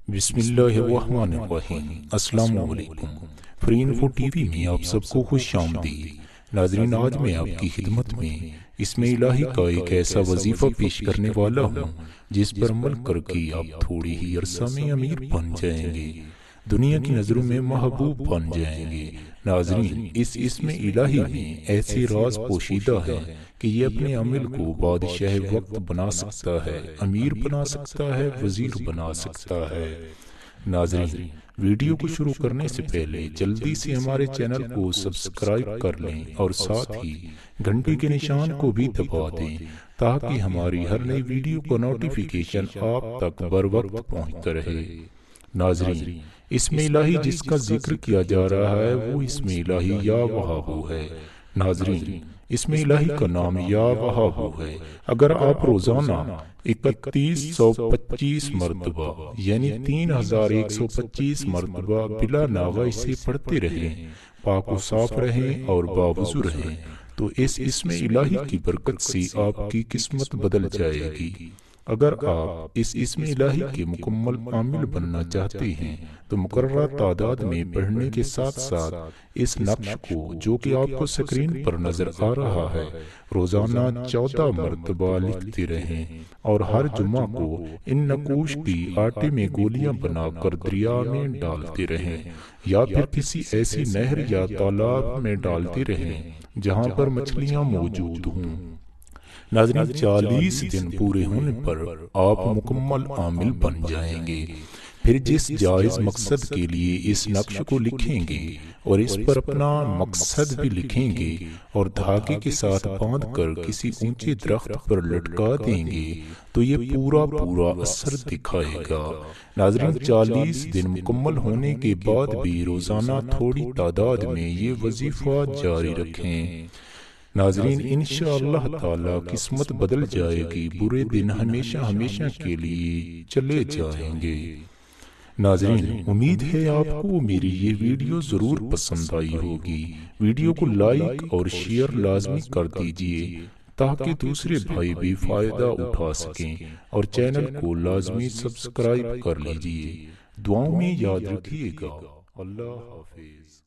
بسم اللہ الرحمن الرحیم۔ السلام علیکم۔ فری انفو ٹی وی میں آپ سب کو خوش آمدید۔ ناظرین، آج میں آپ کی خدمت میں اسم الہی کا ایک ایسا وظیفہ پیش کرنے والا ہوں جس پر عمل کر کے آپ تھوڑی ہی عرصہ میں امیر بن جائیں گے، دنیا کی نظروں میں محبوب بن جائیں گے۔ ناظرین، اس اسم الہی میں ایسے راز پوشیدہ ہیں کہ یہ اپنے عمل کو بادشاہ وقت بنا سکتا ہے، امیر بنا سکتا ہے، وزیر بنا سکتا ہے۔ ناظرین، ویڈیو کو شروع کرنے سے پہلے جلدی سے ہمارے چینل کو سبسکرائب کر لیں اور ساتھ ہی گھنٹی کے نشان کو بھی دبا دیں تاکہ ہماری ہر نئی ویڈیو کا نوٹیفیکیشن آپ تک بر وقت پہنچتا رہے۔ ناظرین، اسم الہی جس کا ذکر کیا جا رہا ہے وہ اسم الہی یا وہابو ہے۔ ناظرین، اسم الہی کا نام یا وہابو ہے۔ اگر آپ روزانہ 3125 مرتبہ یعنی 3125 مرتبہ بلا ناغہ اسے پڑھتے رہیں، پاک و صاف رہیں اور باوضو رہیں تو اس اسم الہی کی برکت سے آپ کی قسمت بدل جائے گی۔ اگر آپ اس اسم الہی کے مکمل عامل بننا چاہتے ہیں تو مقررہ تعداد میں پڑھنے کے ساتھ ساتھ اس نقش کو، جو کہ آپ کو سکرین پر نظر آ رہا ہے، روزانہ 14 مرتبہ لکھتے رہیں اور ہر جمعہ کو ان نقوش کی آٹے میں گولیاں بنا کر دریا میں ڈالتے رہیں یا پھر کسی ایسی نہر یا تالاب میں ڈالتے رہیں جہاں پر مچھلیاں موجود ہوں۔ ناظرین، 40 دن پورے ہونے پر آپ مکمل عامل بن جائیں گے۔ پھر جس جائز مقصد کے لیے اس نقش کو لکھیں گے اور اس پر اپنا مقصد بھی لکھیں گے اور دھاگے کے ساتھ باندھ کر کسی اونچے درخت پر لٹکا دیں گے تو یہ پورا اثر دکھائے گا۔ ناظرین، 40 دن مکمل ہونے کے بعد بھی روزانہ تھوڑی تعداد میں یہ وظیفہ جاری رکھیں۔ ناظرین، انشاءاللہ تعالی قسمت بدل جائے گی، برے دن ہمیشہ کے لیے چلے جائیں گے۔ ناظرین، امید ہے آپ کو میری یہ ویڈیو ضرور پسند آئی ہوگی۔ ویڈیو کو لائک اور شیئر لازمی کر دیجئے تاکہ دوسرے بھائی بھی فائدہ اٹھا سکیں، اور چینل کو لازمی سبسکرائب کر لیجئے۔ دعاؤں میں یاد رکھیے گا۔ اللہ حافظ۔